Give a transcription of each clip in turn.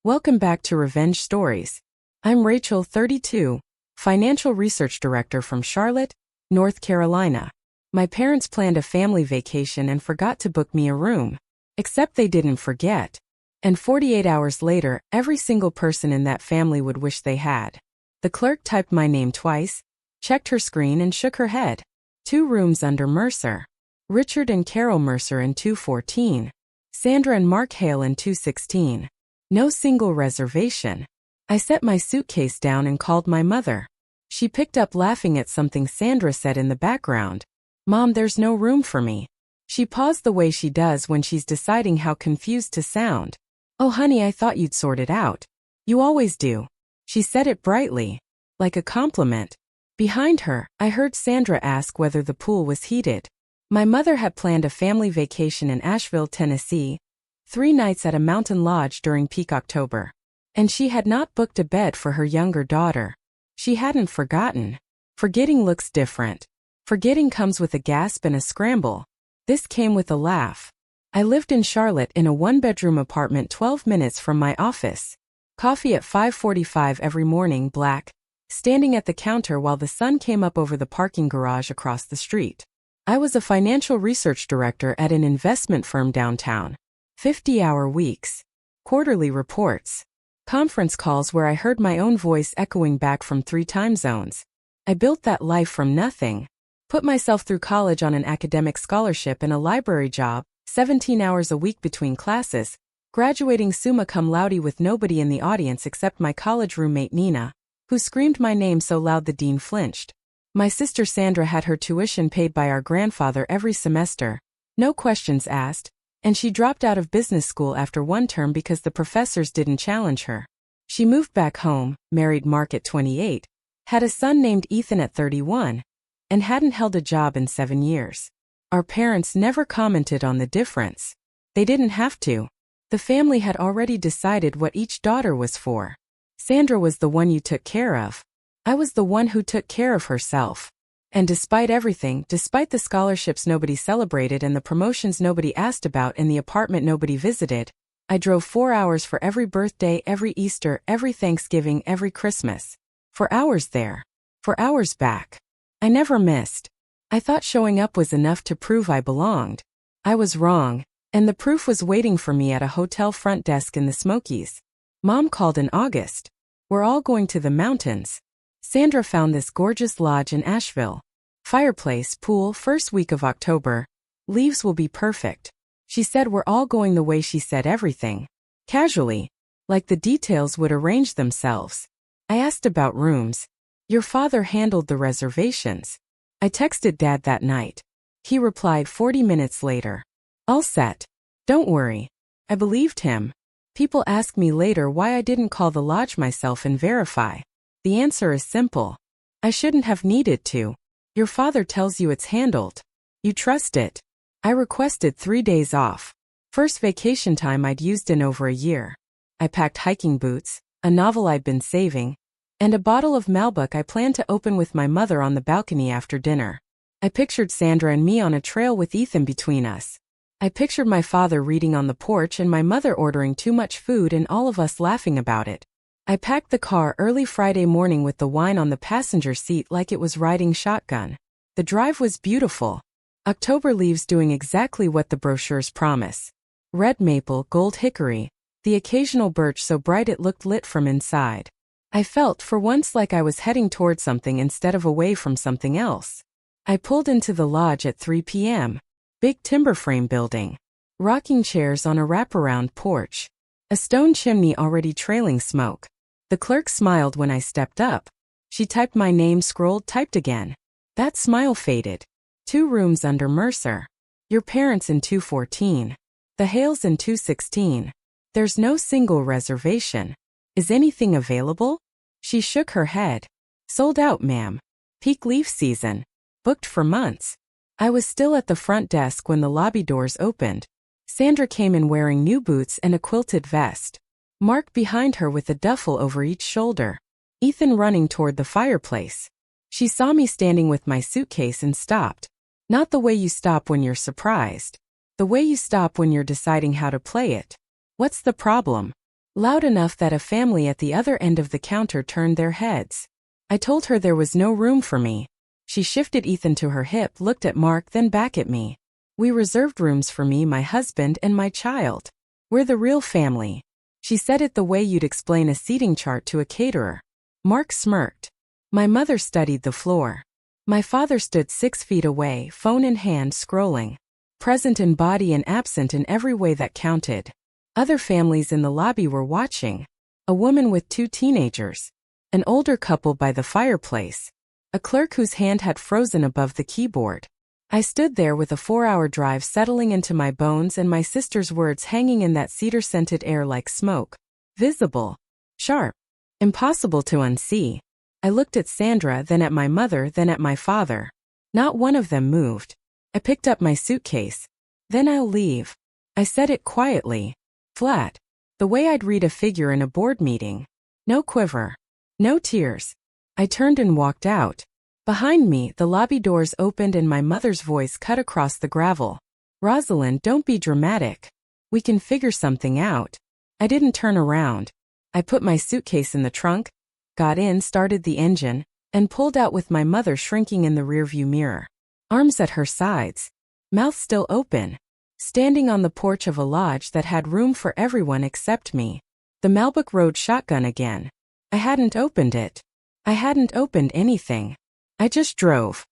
Welcome back to Revenge Stories. I'm Rachel, 32, Financial Research Director from Charlotte, North Carolina. My parents planned a family vacation and forgot to book me a room. Except they didn't forget. And 48 hours later, every single person in that family would wish they had. The clerk typed my name twice, checked her screen and shook her head. 2 rooms under Mercer. Richard and Carol Mercer in 214. Sandra and Mark Hale in 216. No single reservation. I set my suitcase down and called my mother. She picked up laughing at something Sandra said in the background. "Mom, there's no room for me." She paused the way she does when she's deciding how confused to sound. "Oh honey, I thought you'd sort it out. You always do." She said it brightly, like a compliment. Behind her, I heard Sandra ask whether the pool was heated. My mother had planned a family vacation in Asheville, Tennessee, 3 nights at a mountain lodge during peak October. And she had not booked a bed for her younger daughter. She hadn't forgotten. Forgetting looks different. Forgetting comes with a gasp and a scramble. This came with a laugh. I lived in Charlotte in a 1-bedroom apartment 12 minutes from my office. Coffee at 5:45 every morning, black, standing at the counter while the sun came up over the parking garage across the street. I was a financial research director at an investment firm downtown. 50-hour weeks. Quarterly reports. Conference calls where I heard my own voice echoing back from 3 time zones. I built that life from nothing. Put myself through college on an academic scholarship and a library job, 17 hours a week between classes, graduating summa cum laude with nobody in the audience except my college roommate Nina, who screamed my name so loud the dean flinched. My sister Sandra had her tuition paid by our grandfather every semester, no questions asked, and she dropped out of business school after 1 term because the professors didn't challenge her. She moved back home, married Mark at 28, had a son named Ethan at 31, and hadn't held a job in 7 years. Our parents never commented on the difference. They didn't have to. The family had already decided what each daughter was for. Sandra was the one you took care of. I was the one who took care of herself. And despite everything, despite the scholarships nobody celebrated and the promotions nobody asked about and the apartment nobody visited, I drove 4 hours for every birthday, every Easter, every Thanksgiving, every Christmas. For hours there. For hours back. I never missed. I thought showing up was enough to prove I belonged. I was wrong, and the proof was waiting for me at a hotel front desk in the Smokies. Mom called in August. "We're all going to the mountains." Sandra found this gorgeous lodge in Asheville. Fireplace, pool, first week of October. Leaves will be perfect. She said we're all going the way she said everything. Casually. Like the details would arrange themselves. I asked about rooms. "Your father handled the reservations." I texted Dad that night. He replied 40 minutes later. "All set. Don't worry." I believed him. People ask me later why I didn't call the lodge myself and verify. The answer is simple. I shouldn't have needed to. Your father tells you it's handled. You trust it. I requested 3 days off. First vacation time I'd used in over a year. I packed hiking boots, a novel I'd been saving, and a bottle of Malbec I planned to open with my mother on the balcony after dinner. I pictured Sandra and me on a trail with Ethan between us. I pictured my father reading on the porch and my mother ordering too much food and all of us laughing about it. I packed the car early Friday morning with the wine on the passenger seat like it was riding shotgun. The drive was beautiful. October leaves doing exactly what the brochures promise. Red maple, gold hickory, the occasional birch so bright it looked lit from inside. I felt for once like I was heading toward something instead of away from something else. I pulled into the lodge at 3 p.m. Big timber frame building. Rocking chairs on a wraparound porch. A stone chimney already trailing smoke. The clerk smiled when I stepped up. She typed my name, scrolled, typed again. That smile faded. 2 rooms under Mercer. Your parents in 214. The Hales in 216. There's no single reservation. Is anything available? She shook her head. Sold out, ma'am. Peak leaf season. Booked for months. I was still at the front desk when the lobby doors opened. Sandra came in wearing new boots and a quilted vest. Mark behind her with a duffel over each shoulder. Ethan running toward the fireplace. She saw me standing with my suitcase and stopped. Not the way you stop when you're surprised. The way you stop when you're deciding how to play it. What's the problem? loud enough that a family at the other end of the counter turned their heads. I told her there was no room for me. She shifted Ethan to her hip, looked at Mark, then back at me. We reserved rooms for me, my husband, and my child. We're the real family. She said it the way you'd explain a seating chart to a caterer. Mark smirked. My mother studied the floor. My father stood 6 feet away, phone in hand, scrolling. Present in body and absent in every way that counted. Other families in the lobby were watching. A woman with 2 teenagers. An older couple by the fireplace. A clerk whose hand had frozen above the keyboard. I stood there with a 4-hour drive settling into my bones and my sister's words hanging in that cedar-scented air like smoke. Visible. Sharp. Impossible to unsee. I looked at Sandra, then at my mother, then at my father. Not one of them moved. I picked up my suitcase. Then I'll leave. I said it quietly. Flat. The way I'd read a figure in a board meeting. No quiver. No tears. I turned and walked out. Behind me, the lobby doors opened and my mother's voice cut across the gravel. Rosalind, don't be dramatic. We can figure something out. I didn't turn around. I put my suitcase in the trunk, got in, started the engine, and pulled out with my mother shrinking in the rearview mirror. Arms at her sides. Mouth still open. Standing on the porch of a lodge that had room for everyone except me. The Malbec Road shotgun again. I hadn't opened it. I hadn't opened anything. I just drove.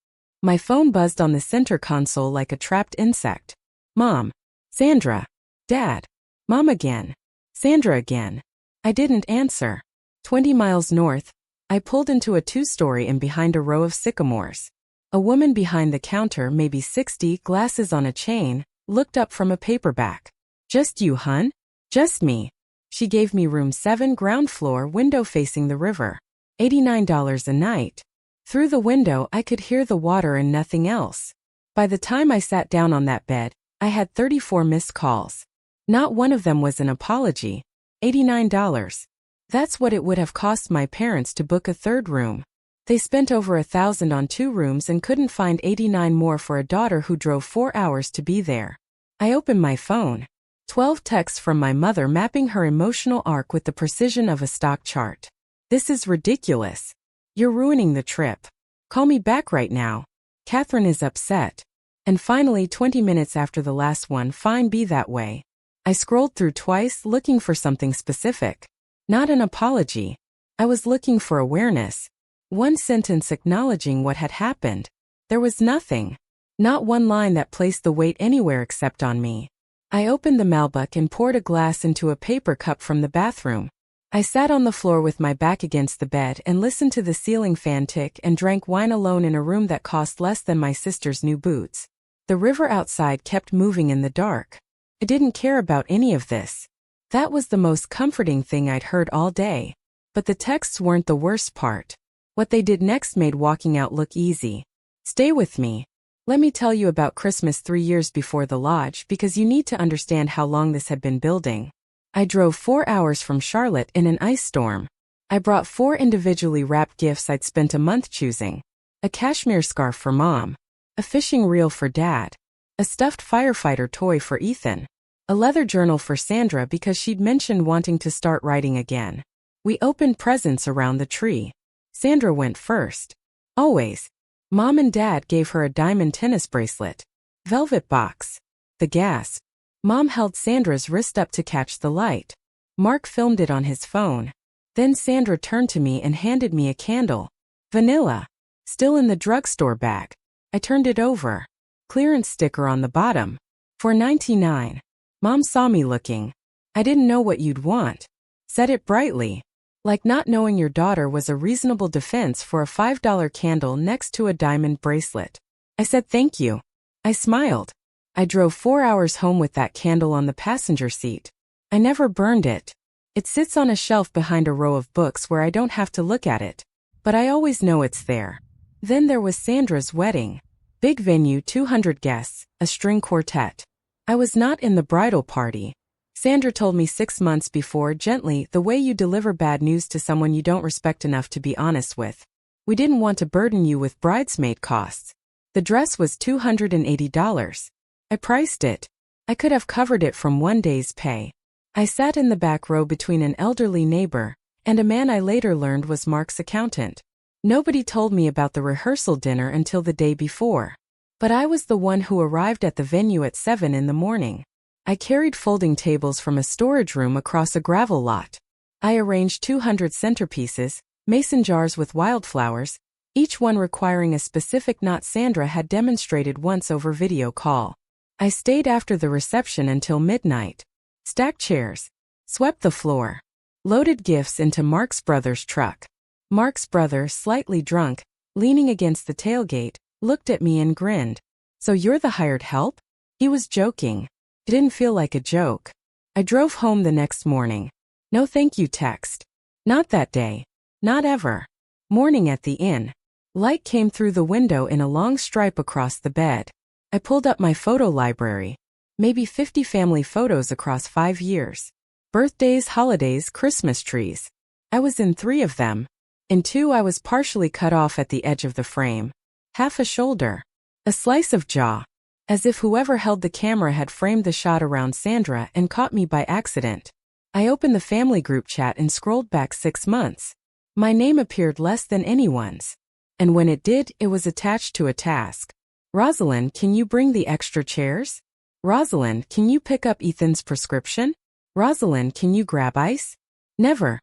My phone buzzed on the center console like a trapped insect. Mom. Sandra. Dad. Mom again. Sandra again. I didn't answer. 20 miles north, I pulled into a 2-story inn behind a row of sycamores. A woman behind the counter, maybe 60, glasses on a chain, looked up from a paperback. Just you, hun? Just me. She gave me room 7, ground floor, window facing the river. $89 a night. Through the window I could hear the water and nothing else. By the time I sat down on that bed, I had 34 missed calls. Not one of them was an apology. $89. That's what it would have cost my parents to book a 3rd room. They spent over $1,000 on 2 rooms and couldn't find $89 more for a daughter who drove 4 hours to be there. I opened my phone. 12 texts from my mother mapping her emotional arc with the precision of a stock chart. This is ridiculous. You're ruining the trip. Call me back right now. Catherine is upset. And finally, 20 minutes after the last one, fine, be that way. I scrolled through twice looking for something specific. Not an apology. I was looking for awareness. One sentence acknowledging what had happened. There was nothing. Not one line that placed the weight anywhere except on me. I opened the Malbec and poured a glass into a paper cup from the bathroom. I sat on the floor with my back against the bed and listened to the ceiling fan tick and drank wine alone in a room that cost less than my sister's new boots. The river outside kept moving in the dark. I didn't care about any of this. That was the most comforting thing I'd heard all day. But the texts weren't the worst part. What they did next made walking out look easy. Stay with me. Let me tell you about Christmas 3 years before the lodge because you need to understand how long this had been building. I drove 4 hours from Charlotte in an ice storm. I brought 4 individually wrapped gifts I'd spent a month choosing. A cashmere scarf for Mom. A fishing reel for Dad. A stuffed firefighter toy for Ethan. A leather journal for Sandra because she'd mentioned wanting to start writing again. We opened presents around the tree. Sandra went first. Always. Mom and Dad gave her a diamond tennis bracelet. Velvet box. The gas. Mom held Sandra's wrist up to catch the light. Mark filmed it on his phone. Then Sandra turned to me and handed me a candle. Vanilla. Still in the drugstore bag. I turned it over. Clearance sticker on the bottom. $4.99. Mom saw me looking. I didn't know what you'd want. Said it brightly. Like not knowing your daughter was a reasonable defense for a $5 candle next to a diamond bracelet. I said thank you. I smiled. I drove 4 hours home with that candle on the passenger seat. I never burned it. It sits on a shelf behind a row of books where I don't have to look at it. But I always know it's there. Then there was Sandra's wedding. Big venue, 200 guests, a string quartet. I was not in the bridal party. Sandra told me 6 months before, gently, the way you deliver bad news to someone you don't respect enough to be honest with. We didn't want to burden you with bridesmaid costs. The dress was $280. I priced it. I could have covered it from one day's pay. I sat in the back row between an elderly neighbor and a man I later learned was Mark's accountant. Nobody told me about the rehearsal dinner until the day before. But I was the one who arrived at the venue at 7 in the morning. I carried folding tables from a storage room across a gravel lot. I arranged 200 centerpieces, mason jars with wildflowers, each one requiring a specific knot Sandra had demonstrated once over video call. I stayed after the reception until midnight. Stacked chairs. Swept the floor. Loaded gifts into Mark's brother's truck. Mark's brother, slightly drunk, leaning against the tailgate, looked at me and grinned. "So you're the hired help?" He was joking. It didn't feel like a joke. I drove home the next morning. No thank you text. Not that day. Not ever. Morning at the inn. Light came through the window in a long stripe across the bed. I pulled up my photo library. Maybe 50 family photos across 5 years. Birthdays, holidays, Christmas trees. I was in 3 of them. In 2 I was partially cut off at the edge of the frame. Half a shoulder. A slice of jaw. As if whoever held the camera had framed the shot around Sandra and caught me by accident. I opened the family group chat and scrolled back 6 months. My name appeared less than anyone's. And when it did, it was attached to a task. "Rosalind, can you bring the extra chairs? Rosalind, can you pick up Ethan's prescription? Rosalind, can you grab ice? Never.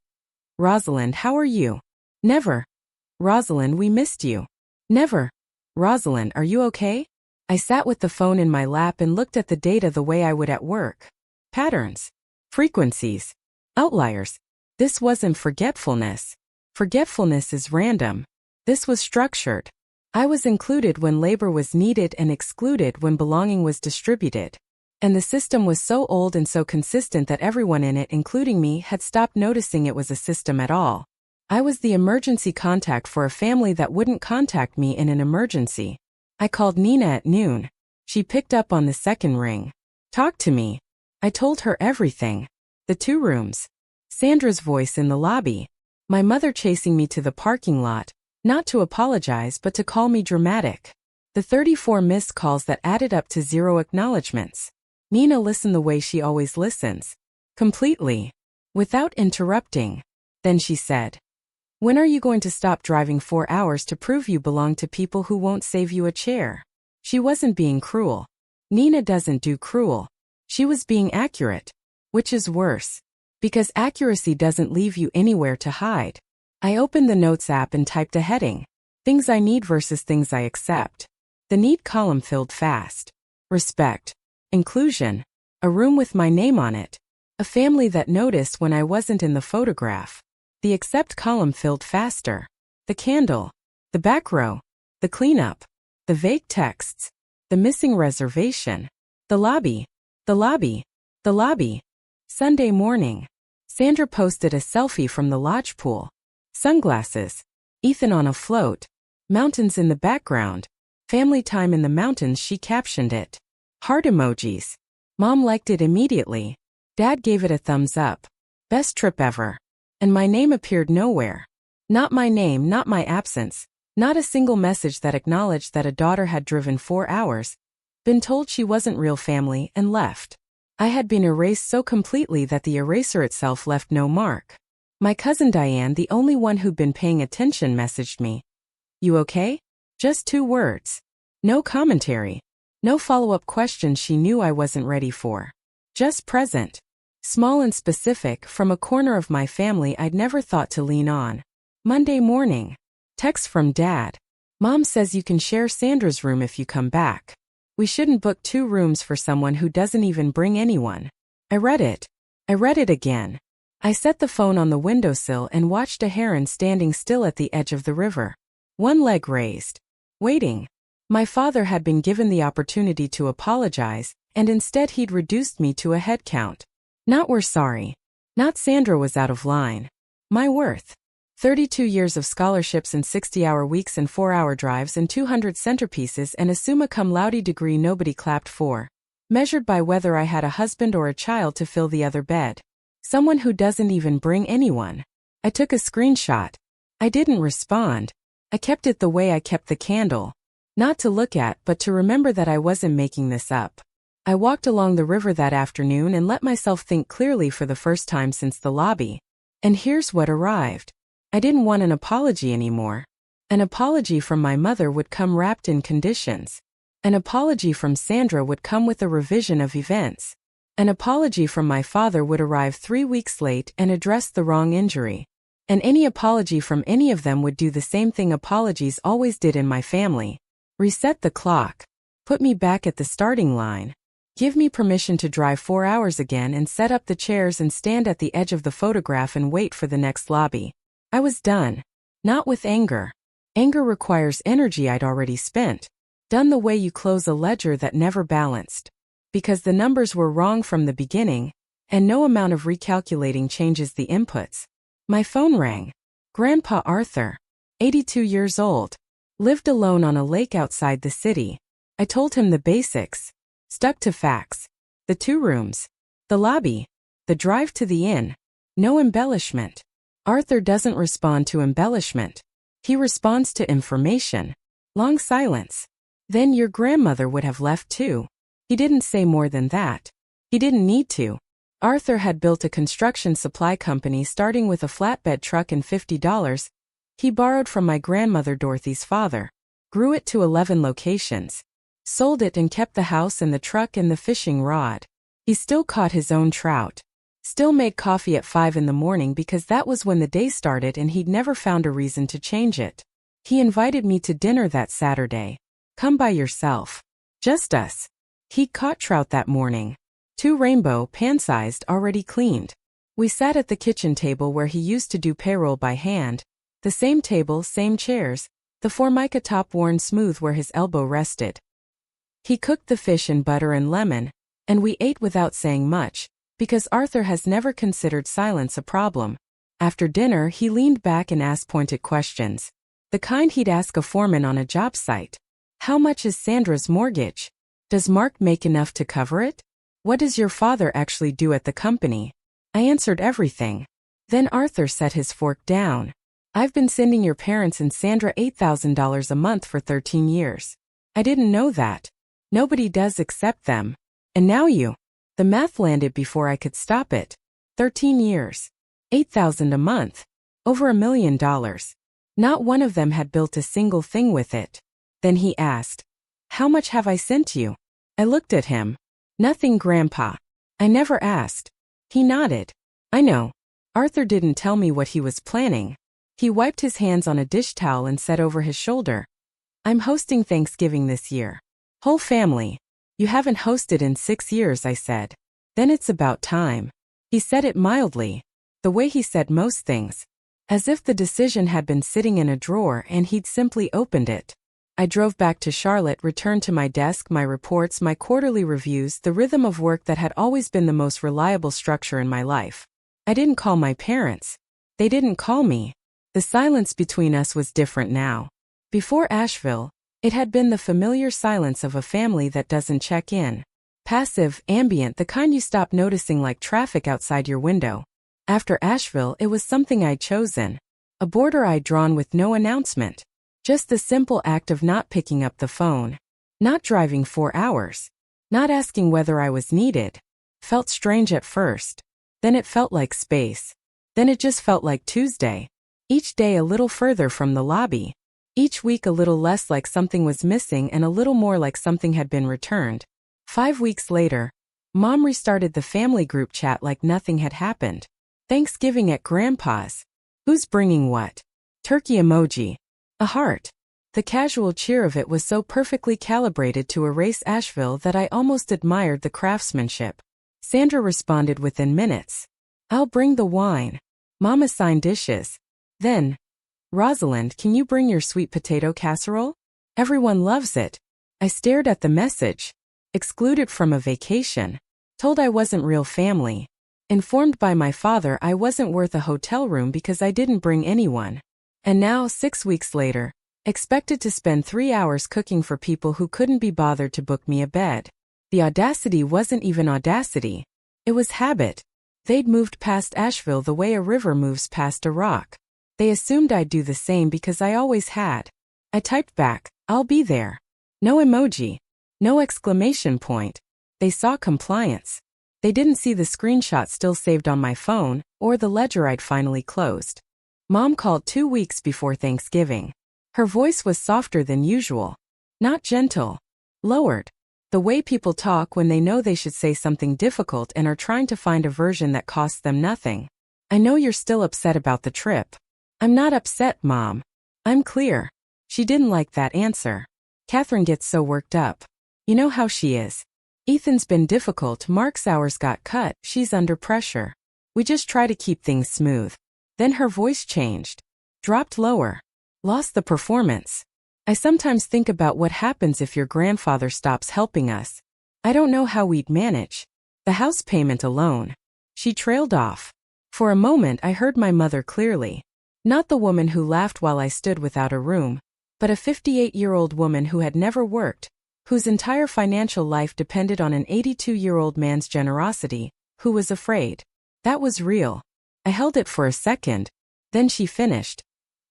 Rosalind, how are you? Never. Rosalind, we missed you. Never. Rosalind, are you okay?" I sat with the phone in my lap and looked at the data the way I would at work. Patterns. Frequencies. Outliers. This wasn't forgetfulness. Forgetfulness is random. This was structured. I was included when labor was needed and excluded when belonging was distributed. And the system was so old and so consistent that everyone in it, including me, had stopped noticing it was a system at all. I was the emergency contact for a family that wouldn't contact me in an emergency. I called Nina at noon. She picked up on the second ring. "Talk to me." I told her everything. The 2 rooms. Sandra's voice in the lobby. My mother chasing me to the parking lot, not to apologize but to call me dramatic. The 34 missed calls that added up to 0 acknowledgments. Nina listened the way she always listens. Completely. Without interrupting. Then she said, "When are you going to stop driving 4 hours to prove you belong to people who won't save you a chair?" She wasn't being cruel. Nina doesn't do cruel. She was being accurate. Which is worse. Because accuracy doesn't leave you anywhere to hide. I opened the Notes app and typed a heading. Things I need versus things I accept. The need column filled fast. Respect. Inclusion. A room with my name on it. A family that noticed when I wasn't in the photograph. The accept column filled faster. The candle. The back row. The cleanup. The vague texts. The missing reservation. The lobby. The lobby. The lobby. Sunday morning. Sandra posted a selfie from the lodge pool. Sunglasses. Ethan on a float. Mountains in the background. Family time in the mountains, she captioned it. Heart emojis. Mom liked it immediately. Dad gave it a thumbs up. Best trip ever. And my name appeared nowhere. Not my name, not my absence. Not a single message that acknowledged that a daughter had driven 4 hours, been told she wasn't real family, and left. I had been erased so completely that the eraser itself left no mark. My cousin Diane, the only one who'd been paying attention, messaged me. "You okay?" Just 2 words. No commentary. No follow-up questions she knew I wasn't ready for. Just present. Small and specific, from a corner of my family I'd never thought to lean on. Monday morning. Text from Dad. "Mom says you can share Sandra's room if you come back. We shouldn't book 2 rooms for someone who doesn't even bring anyone." I read it. I read it again. I set the phone on the windowsill and watched a heron standing still at the edge of the river. One leg raised. Waiting. My father had been given the opportunity to apologize, and instead he'd reduced me to a head count. Not "we're sorry." Not Sandra was out of line. My worth. 32 years of scholarships and 60-hour weeks and 4-hour drives and 200 centerpieces and a summa cum laude degree nobody clapped for. Measured by whether I had a husband or a child to fill the other bed. Someone who doesn't even bring anyone. I took a screenshot. I didn't respond. I kept it the way I kept the candle. Not to look at, but to remember that I wasn't making this up. I walked along the river that afternoon and let myself think clearly for the first time since the lobby. And here's what arrived. I didn't want an apology anymore. An apology from my mother would come wrapped in conditions. An apology from Sandra would come with a revision of events. An apology from my father would arrive 3 weeks late and address the wrong injury. And any apology from any of them would do the same thing apologies always did in my family. Reset the clock. Put me back at the starting line. Give me permission to drive 4 hours again and set up the chairs and stand at the edge of the photograph and wait for the next lobby. I was done. Not with anger. Anger requires energy I'd already spent. Done the way you close a ledger that never balanced. Because the numbers were wrong from the beginning, and no amount of recalculating changes the inputs. My phone rang. Grandpa Arthur, 82 years old, lived alone on a lake outside the city. I told him the basics. Stuck to facts. The 2 rooms. The lobby. The drive to the inn. No embellishment. Arthur doesn't respond to embellishment. He responds to information. Long silence. Then your grandmother would have left too. He didn't say more than that. He didn't need to. Arthur had built a construction supply company starting with a flatbed truck and $50 he borrowed from my grandmother Dorothy's father. Grew it to 11 locations. Sold it and kept the house and the truck and the fishing rod. He still caught his own trout. Still made coffee at 5 in the morning because that was when the day started and he'd never found a reason to change it. He invited me to dinner that Saturday. Come by yourself. Just us. He'd caught trout that morning. 2 rainbow, pan-sized, already cleaned. We sat at the kitchen table where he used to do payroll by hand. The same table, same chairs, the formica top worn smooth where his elbow rested. He cooked the fish in butter and lemon, and we ate without saying much, because Arthur has never considered silence a problem. After dinner, he leaned back and asked pointed questions. The kind he'd ask a foreman on a job site. How much is Sandra's mortgage? Does Mark make enough to cover it? What does your father actually do at the company? I answered everything. Then Arthur set his fork down. I've been sending your parents and Sandra $8,000 a month for 13 years. I didn't know that. Nobody does except them. And now you. The math landed before I could stop it. 13 years. $8,000 a month. Over $1 million. Not one of them had built a single thing with it. Then he asked, how much have I sent you? I looked at him. Nothing, Grandpa. I never asked. He nodded. I know. Arthur didn't tell me what he was planning. He wiped his hands on a dish towel and said over his shoulder, I'm hosting Thanksgiving this year. Whole family. You haven't hosted in 6 years, I said. Then it's about time. He said it mildly, the way he said most things, as if the decision had been sitting in a drawer and he'd simply opened it. I drove back to Charlotte, returned to my desk, my reports, my quarterly reviews, the rhythm of work that had always been the most reliable structure in my life. I didn't call my parents. They didn't call me. The silence between us was different now. Before Asheville, it had been the familiar silence of a family that doesn't check in. Passive, ambient, the kind you stop noticing like traffic outside your window. After Asheville, it was something I'd chosen. A border I'd drawn with no announcement. Just the simple act of not picking up the phone. Not driving 4 hours. Not asking whether I was needed. Felt strange at first. Then it felt like space. Then it just felt like Tuesday. Each day a little further from the lobby. Each week a little less like something was missing and a little more like something had been returned. 5 weeks later, Mom restarted the family group chat like nothing had happened. Thanksgiving at Grandpa's. Who's bringing what? Turkey emoji. A heart. The casual cheer of it was so perfectly calibrated to erase Asheville that I almost admired the craftsmanship. Sandra responded within minutes. I'll bring the wine. Mom assigned dishes. Then, Rosalind, can you bring your sweet potato casserole? Everyone loves it. I stared at the message. Excluded from a vacation. Told I wasn't real family. Informed by my father I wasn't worth a hotel room because I didn't bring anyone. And now, 6 weeks later, expected to spend 3 hours cooking for people who couldn't be bothered to book me a bed. The audacity wasn't even audacity. It was habit. They'd moved past Asheville the way a river moves past a rock. They assumed I'd do the same because I always had. I typed back, I'll be there. No emoji. No exclamation point. They saw compliance. They didn't see the screenshot still saved on my phone, or the ledger I'd finally closed. Mom called 2 weeks before Thanksgiving. Her voice was softer than usual. Not gentle. Lowered. The way people talk when they know they should say something difficult and are trying to find a version that costs them nothing. I know you're still upset about the trip. I'm not upset, Mom. I'm clear. She didn't like that answer. Catherine gets so worked up. You know how she is. Ethan's been difficult, Mark's hours got cut, she's under pressure. We just try to keep things smooth. Then her voice changed. Dropped lower. Lost the performance. I sometimes think about what happens if your grandfather stops helping us. I don't know how we'd manage. The house payment alone. She trailed off. For a moment I heard my mother clearly. Not the woman who laughed while I stood without a room, but a 58-year-old woman who had never worked, whose entire financial life depended on an 82-year-old man's generosity, who was afraid. That was real. I held it for a second. Then she finished.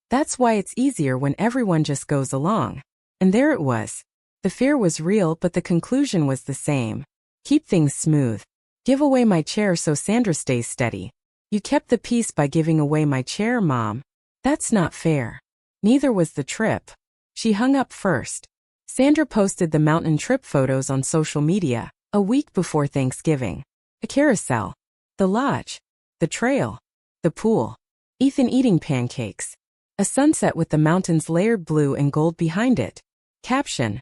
That's why it's easier when everyone just goes along. And there it was. The fear was real, but the conclusion was the same. Keep things smooth. Give away my chair so Sandra stays steady. You kept the peace by giving away my chair, Mom. That's not fair. Neither was the trip. She hung up first. Sandra posted the mountain trip photos on social media, a week before Thanksgiving. A carousel. The lodge. The trail. The pool. Ethan eating pancakes. A sunset with the mountains layered blue and gold behind it. Caption.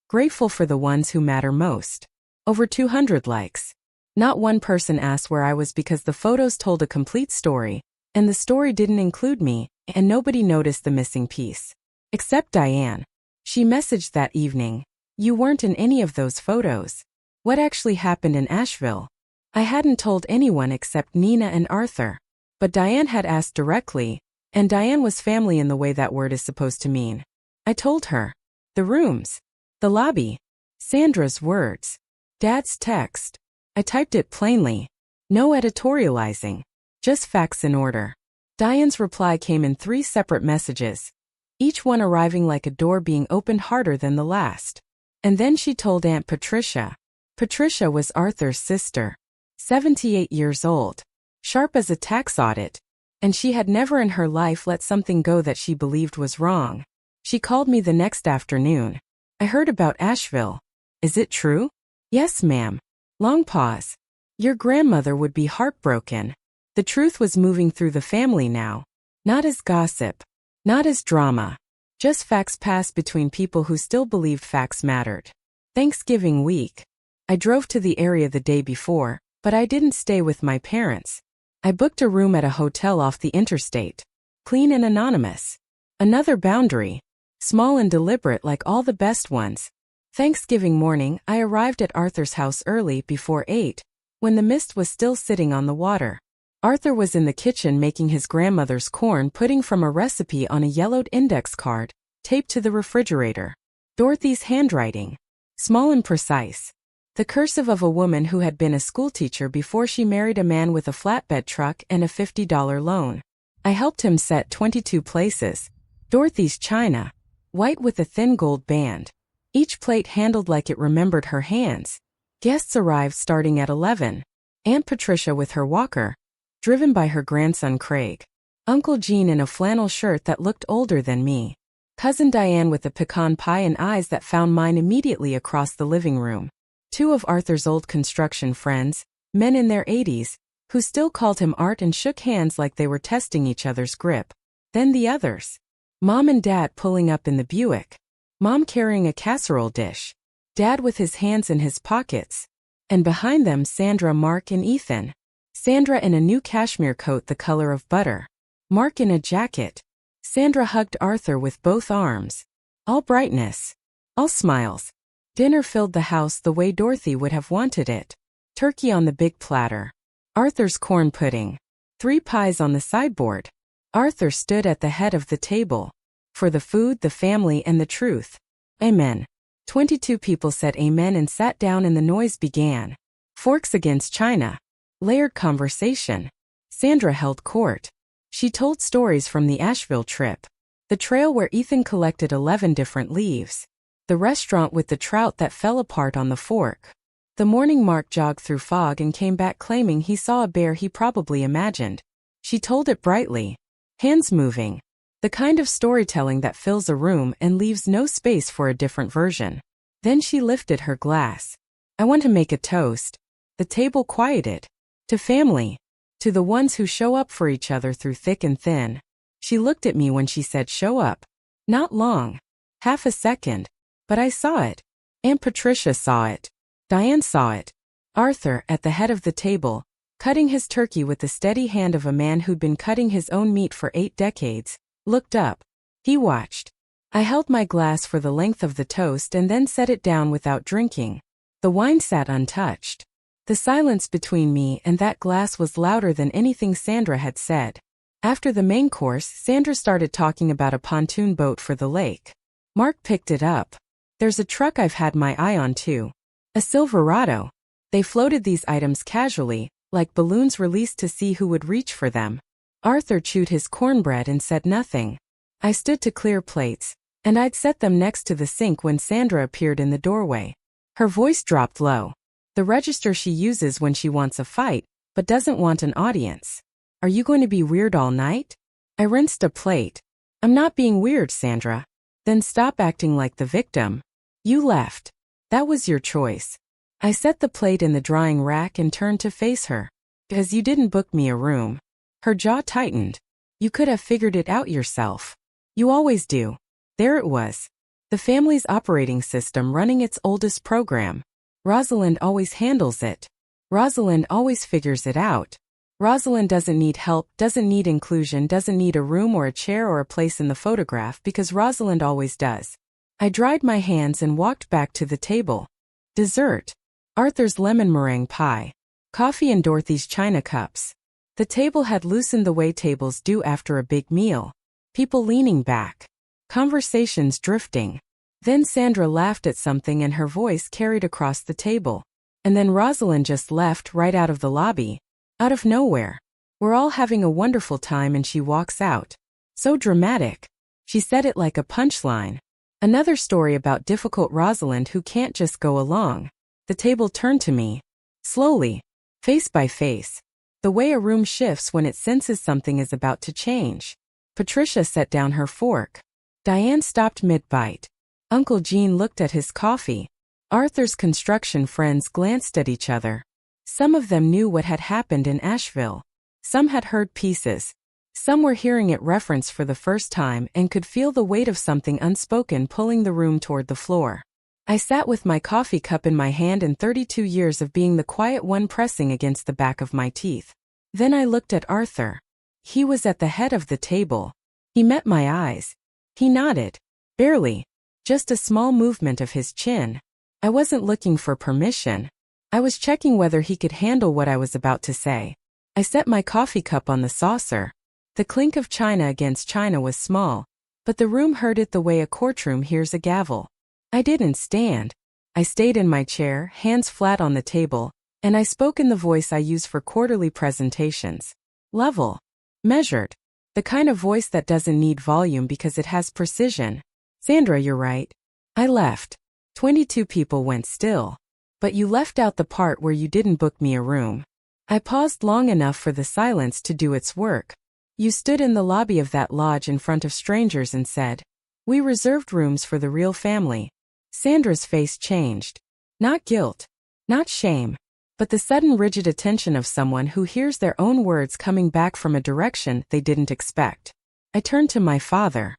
Grateful for the ones who matter most. Over 200 likes. Not one person asked where I was because the photos told a complete story, and the story didn't include me, and nobody noticed the missing piece. Except Diane. She messaged that evening. You weren't in any of those photos. What actually happened in Asheville? I hadn't told anyone except Nina and Arthur. But Diane had asked directly, and Diane was family in the way that word is supposed to mean. I told her. The rooms. The lobby. Sandra's words. Dad's text. I typed it plainly. No editorializing. Just facts in order. Diane's reply came in 3 separate messages, each one arriving like a door being opened harder than the last. And then she told Aunt Patricia. Patricia was Arthur's sister. 78 years old. Sharp as a tax audit. And she had never in her life let something go that she believed was wrong. She called me the next afternoon. I heard about Asheville. Is it true? Yes, ma'am. Long pause. Your grandmother would be heartbroken. The truth was moving through the family now. Not as gossip. Not as drama. Just facts passed between people who still believed facts mattered. Thanksgiving week. I drove to the area the day before, but I didn't stay with my parents. I booked a room at a hotel off the interstate. Clean and anonymous. Another boundary. Small and deliberate like all the best ones. Thanksgiving morning, I arrived at Arthur's house early before 8, when the mist was still sitting on the water. Arthur was in the kitchen making his grandmother's corn pudding from a recipe on a yellowed index card, taped to the refrigerator. Dorothy's handwriting. Small and precise. The cursive of a woman who had been a schoolteacher before she married a man with a flatbed truck and a $50 loan. I helped him set 22 places. Dorothy's china. White with a thin gold band. Each plate handled like it remembered her hands. Guests arrived starting at 11. Aunt Patricia with her walker, driven by her grandson Craig. Uncle Gene in a flannel shirt that looked older than me. Cousin Diane with a pecan pie and eyes that found mine immediately across the living room. 2 of Arthur's old construction friends, men in their 80s, who still called him Art and shook hands like they were testing each other's grip. Then the others. Mom and Dad pulling up in the Buick. Mom carrying a casserole dish. Dad with his hands in his pockets. And behind them Sandra, Mark, and Ethan. Sandra in a new cashmere coat the color of butter. Mark in a jacket. Sandra hugged Arthur with both arms. All brightness. All smiles. Dinner filled the house the way Dorothy would have wanted it. Turkey on the big platter. Arthur's corn pudding. 3 pies on the sideboard. Arthur stood at the head of the table. For the food, the family, and the truth. Amen. 22 people said amen and sat down and the noise began. Forks against china. Layered conversation. Sandra held court. She told stories from the Asheville trip. The trail where Ethan collected 11 different leaves. The restaurant with the trout that fell apart on the fork. The morning Mark jogged through fog and came back claiming he saw a bear he probably imagined. She told it brightly, hands moving. The kind of storytelling that fills a room and leaves no space for a different version. Then she lifted her glass. I want to make a toast. The table quieted. To family. To the ones who show up for each other through thick and thin. She looked at me when she said show up. Not long. Half a second. But I saw it. Aunt Patricia saw it. Diane saw it. Arthur, at the head of the table, cutting his turkey with the steady hand of a man who'd been cutting his own meat for 8 decades, looked up. He watched. I held my glass for the length of the toast and then set it down without drinking. The wine sat untouched. The silence between me and that glass was louder than anything Sandra had said. After the main course, Sandra started talking about a pontoon boat for the lake. Mark picked it up. There's a truck I've had my eye on too. A Silverado. They floated these items casually, like balloons released to see who would reach for them. Arthur chewed his cornbread and said nothing. I stood to clear plates, and I'd set them next to the sink when Sandra appeared in the doorway. Her voice dropped low. The register she uses when she wants a fight, but doesn't want an audience. Are you going to be weird all night? I rinsed a plate. I'm not being weird, Sandra. Then stop acting like the victim. You left. That was your choice. I set the plate in the drying rack and turned to face her. Because you didn't book me a room. Her jaw tightened. You could have figured it out yourself. You always do. There it was. The family's operating system running its oldest program. Rosalind always handles it. Rosalind always figures it out. Rosalind doesn't need help, doesn't need inclusion, doesn't need a room or a chair or a place in the photograph because Rosalind always does. I dried my hands and walked back to the table. Dessert. Arthur's lemon meringue pie. Coffee in Dorothy's china cups. The table had loosened the way tables do after a big meal. People leaning back. Conversations drifting. Then Sandra laughed at something and her voice carried across the table. And then Rosalind just left right out of the lobby. Out of nowhere. We're all having a wonderful time and she walks out. So dramatic. She said it like a punchline. Another story about difficult Rosalind who can't just go along. The table turned to me. Slowly. Face by face. The way a room shifts when it senses something is about to change. Patricia set down her fork. Diane stopped mid-bite. Uncle Gene looked at his coffee. Arthur's construction friends glanced at each other. Some of them knew what had happened in Asheville. Some had heard pieces. Some were hearing it referenced for the first time and could feel the weight of something unspoken pulling the room toward the floor. I sat with my coffee cup in my hand and 32 years of being the quiet one pressing against the back of my teeth. Then I looked at Arthur. He was at the head of the table. He met my eyes. He nodded. Barely. Just a small movement of his chin. I wasn't looking for permission. I was checking whether he could handle what I was about to say. I set my coffee cup on the saucer. The clink of china against china was small, but the room heard it the way a courtroom hears a gavel. I didn't stand. I stayed in my chair, hands flat on the table, and I spoke in the voice I use for quarterly presentations. Level. Measured. The kind of voice that doesn't need volume because it has precision. Sandra, you're right. I left. 22 people went still. But you left out the part where you didn't book me a room. I paused long enough for the silence to do its work. You stood in the lobby of that lodge in front of strangers and said, "We reserved rooms for the real family." Sandra's face changed. Not guilt. Not shame. But the sudden rigid attention of someone who hears their own words coming back from a direction they didn't expect. I turned to my father.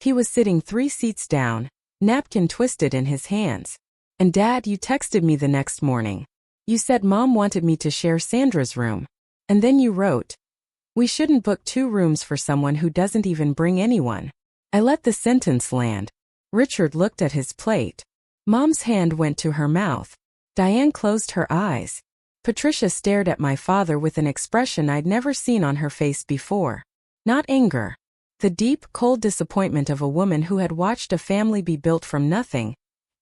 He was sitting 3 seats down, napkin twisted in his hands. And Dad, you texted me the next morning. You said Mom wanted me to share Sandra's room. And then you wrote, "We shouldn't book 2 rooms for someone who doesn't even bring anyone." I let the sentence land. Richard looked at his plate. Mom's hand went to her mouth. Diane closed her eyes. Patricia stared at my father with an expression I'd never seen on her face before. Not anger. The deep, cold disappointment of a woman who had watched a family be built from nothing,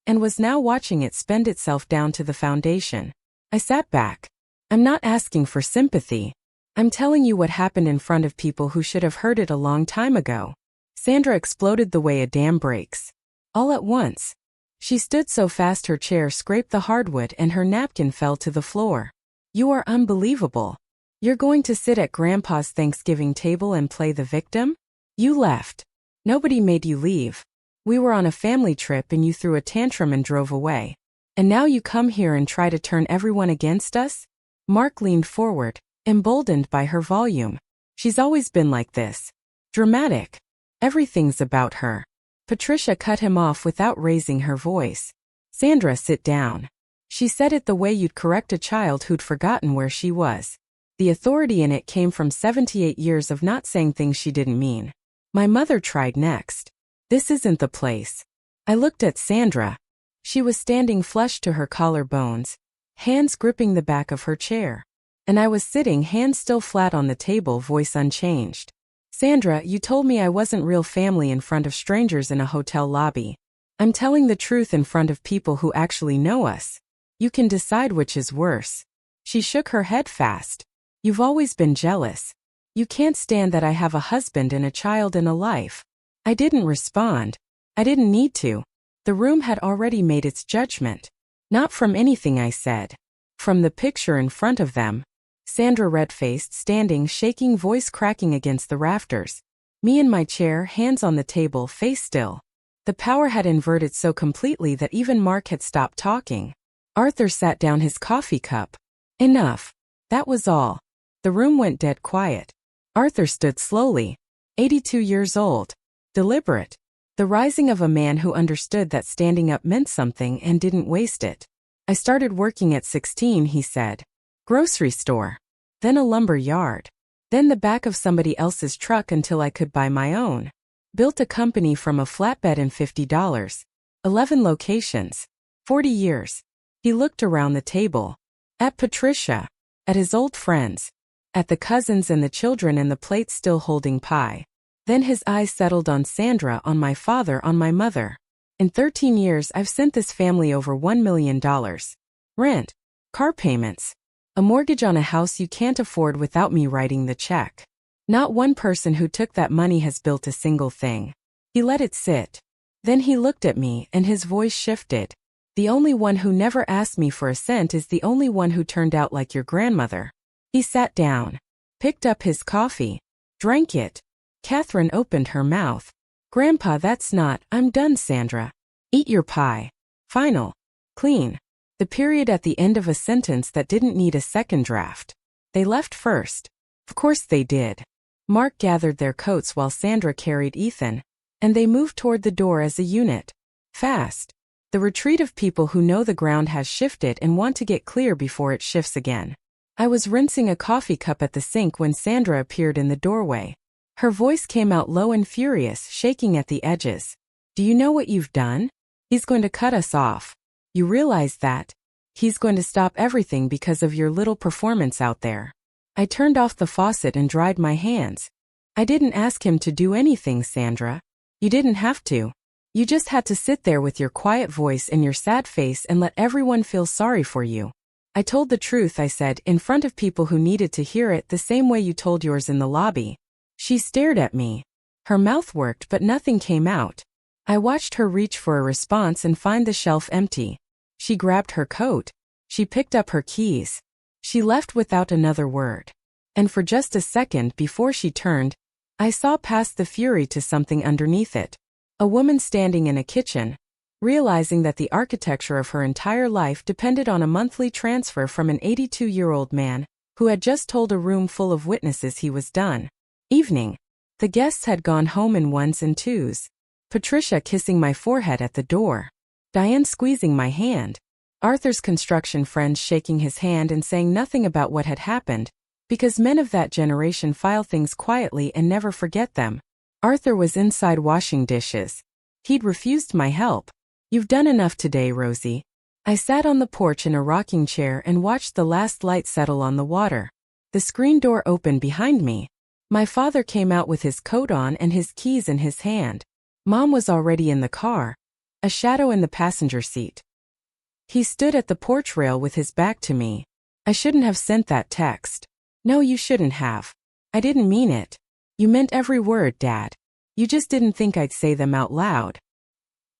and was now watching it spend itself down to the foundation. I sat back. I'm not asking for sympathy. I'm telling you what happened in front of people who should have heard it a long time ago. Sandra exploded the way a dam breaks. All at once. She stood so fast her chair scraped the hardwood and her napkin fell to the floor. You are unbelievable. You're going to sit at Grandpa's Thanksgiving table and play the victim? You left. Nobody made you leave. We were on a family trip and you threw a tantrum and drove away. And now you come here and try to turn everyone against us? Mark leaned forward, emboldened by her volume. She's always been like this. Dramatic. Everything's about her. Patricia cut him off without raising her voice. Sandra, sit down. She said it the way you'd correct a child who'd forgotten where she was. The authority in it came from 78 years of not saying things she didn't mean. My mother tried next. This isn't the place. I looked at Sandra. She was standing flush to her collarbones, hands gripping the back of her chair. And I was sitting, hands still flat on the table, voice unchanged. Sandra, you told me I wasn't real family in front of strangers in a hotel lobby. I'm telling the truth in front of people who actually know us. You can decide which is worse. She shook her head fast. You've always been jealous. You can't stand that I have a husband and a child and a life. I didn't respond. I didn't need to. The room had already made its judgment. Not from anything I said. From the picture in front of them. Sandra, red-faced, standing, shaking, voice cracking against the rafters. Me in my chair, hands on the table, face still. The power had inverted so completely that even Mark had stopped talking. Arthur sat down his coffee cup. Enough. That was all. The room went dead quiet. Arthur stood slowly. 82 years old. Deliberate. The rising of a man who understood that standing up meant something and didn't waste it. I started working at 16, he said. Grocery store. Then a lumber yard. Then the back of somebody else's truck until I could buy my own. Built a company from a flatbed and $50. 11 locations. 40 years. He looked around the table. At Patricia. At his old friends. At the cousins and the children and the plates still holding pie. Then his eyes settled on Sandra, on my father, on my mother. In 13 years I've sent this family over $1 million. Rent. Car payments. A mortgage on a house you can't afford without me writing the check. Not one person who took that money has built a single thing. He let it sit. Then he looked at me and his voice shifted. The only one who never asked me for a cent is the only one who turned out like your grandmother. He sat down. Picked up his coffee. Drank it. Catherine opened her mouth. Grandpa, that's not, I'm done, Sandra. Eat your pie. Final. Clean. The period at the end of a sentence that didn't need a second draft. They left first. Of course they did. Mark gathered their coats while Sandra carried Ethan, and they moved toward the door as a unit. Fast. The retreat of people who know the ground has shifted and want to get clear before it shifts again. I was rinsing a coffee cup at the sink when Sandra appeared in the doorway. Her voice came out low and furious, shaking at the edges. Do you know what you've done? He's going to cut us off. You realize that? He's going to stop everything because of your little performance out there. I turned off the faucet and dried my hands. I didn't ask him to do anything, Sandra. You didn't have to. You just had to sit there with your quiet voice and your sad face and let everyone feel sorry for you. I told the truth, I said, in front of people who needed to hear it the same way you told yours in the lobby. She stared at me. Her mouth worked but nothing came out. I watched her reach for a response and find the shelf empty. She grabbed her coat. She picked up her keys. She left without another word. And for just a second before she turned, I saw past the fury to something underneath it. A woman standing in a kitchen, realizing that the architecture of her entire life depended on a monthly transfer from an 82-year-old man who had just told a room full of witnesses he was done. Evening. The guests had gone home in ones and twos. Patricia kissing my forehead at the door. Diane squeezing my hand. Arthur's construction friend shaking his hand and saying nothing about what had happened, because men of that generation file things quietly and never forget them. Arthur was inside washing dishes. He'd refused my help. You've done enough today, Rosie. I sat on the porch in a rocking chair and watched the last light settle on the water. The screen door opened behind me. My father came out with his coat on and his keys in his hand. Mom was already in the car. A shadow in the passenger seat. He stood at the porch rail with his back to me. I shouldn't have sent that text. No, you shouldn't have. I didn't mean it. You meant every word, Dad. You just didn't think I'd say them out loud.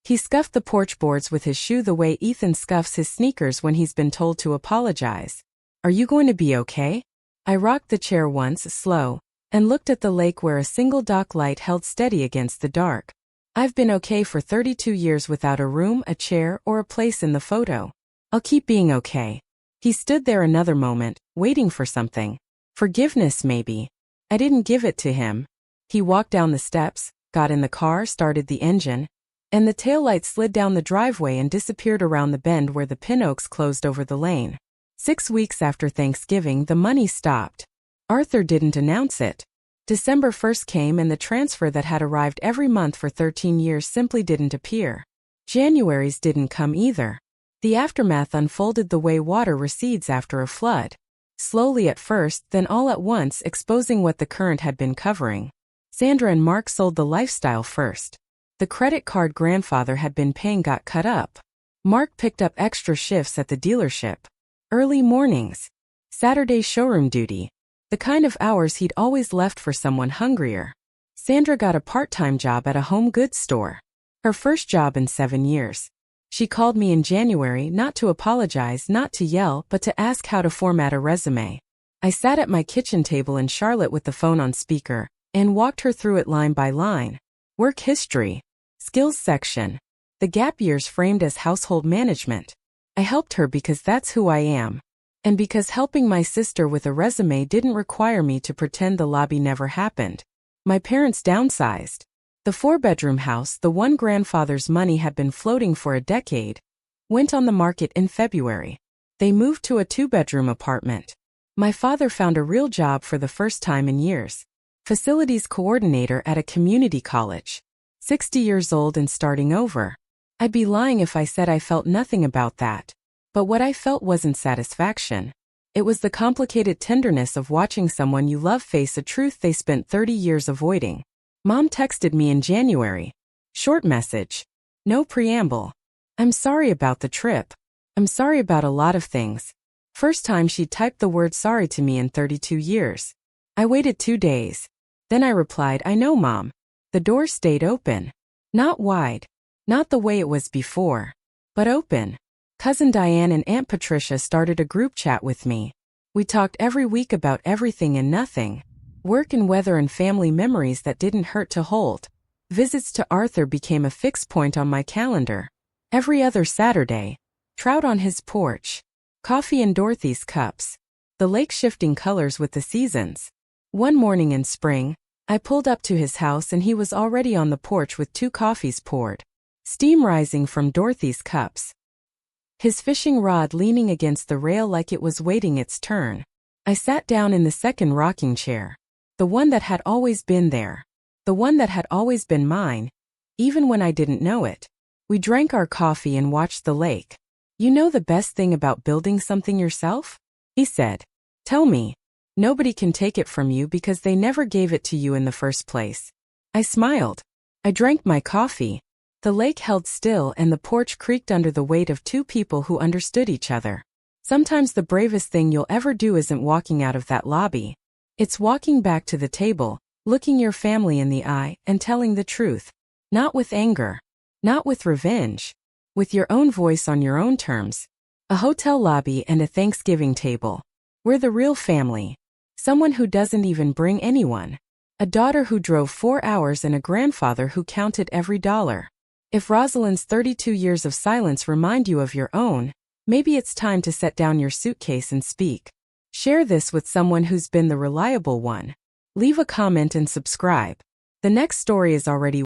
He scuffed the porch boards with his shoe the way Ethan scuffs his sneakers when he's been told to apologize. Are you going to be okay? I rocked the chair once, slow, and looked at the lake where a single dock light held steady against the dark. I've been okay for 32 years without a room, a chair, or a place in the photo. I'll keep being okay. He stood there another moment, waiting for something. Forgiveness, maybe. I didn't give it to him. He walked down the steps, got in the car, started the engine, and the taillight slid down the driveway and disappeared around the bend where the pin oaks closed over the lane. 6 weeks after Thanksgiving, the money stopped. Arthur didn't announce it. December 1st came and the transfer that had arrived every month for 13 years simply didn't appear. January's didn't come either. The aftermath unfolded the way water recedes after a flood. Slowly at first, then all at once, exposing what the current had been covering. Sandra and Mark sold the lifestyle first. The credit card grandfather had been paying got cut up. Mark picked up extra shifts at the dealership. Early mornings. Saturday showroom duty. The kind of hours he'd always left for someone hungrier. Sandra got a part-time job at a home goods store. Her first job in 7 years. She called me in January not to apologize, not to yell, but to ask how to format a resume. I sat at my kitchen table in Charlotte with the phone on speaker and walked her through it line by line. Work history. Skills section. The gap years framed as household management. I helped her because that's who I am. And because helping my sister with a resume didn't require me to pretend the lobby never happened. My parents downsized. The 4-bedroom house, the one grandfather's money had been floating for a decade, went on the market in February. They moved to a 2-bedroom apartment. My father found a real job for the first time in years. Facilities coordinator at a community college. 60 years old and starting over. I'd be lying if I said I felt nothing about that. But what I felt wasn't satisfaction. It was the complicated tenderness of watching someone you love face a truth they spent 30 years avoiding. Mom texted me in January. Short message. No preamble. I'm sorry about the trip. I'm sorry about a lot of things. First time she typed the word sorry to me in 32 years. I waited 2 days. Then I replied, I know, Mom. The door stayed open. Not wide. Not the way it was before. But open. Cousin Diane and Aunt Patricia started a group chat with me. We talked every week about everything and nothing. Work and weather and family memories that didn't hurt to hold. Visits to Arthur became a fixed point on my calendar. Every other Saturday. Trout on his porch. Coffee in Dorothy's cups. The lake shifting colors with the seasons. One morning in spring, I pulled up to his house and he was already on the porch with 2 coffees poured. Steam rising from Dorothy's cups. His fishing rod leaning against the rail like it was waiting its turn. I sat down in the second rocking chair. The one that had always been there. The one that had always been mine, even when I didn't know it. We drank our coffee and watched the lake. You know the best thing about building something yourself? He said. Tell me. Nobody can take it from you because they never gave it to you in the first place. I smiled. I drank my coffee. The lake held still and the porch creaked under the weight of 2 people who understood each other. Sometimes the bravest thing you'll ever do isn't walking out of that lobby. It's walking back to the table, looking your family in the eye, and telling the truth. Not with anger. Not with revenge. With your own voice on your own terms. A hotel lobby and a Thanksgiving table. We're the real family. Someone who doesn't even bring anyone. A daughter who drove 4 hours and a grandfather who counted every dollar. If Rosalind's 32 years of silence remind you of your own, maybe it's time to set down your suitcase and speak. Share this with someone who's been the reliable one. Leave a comment and subscribe. The next story is already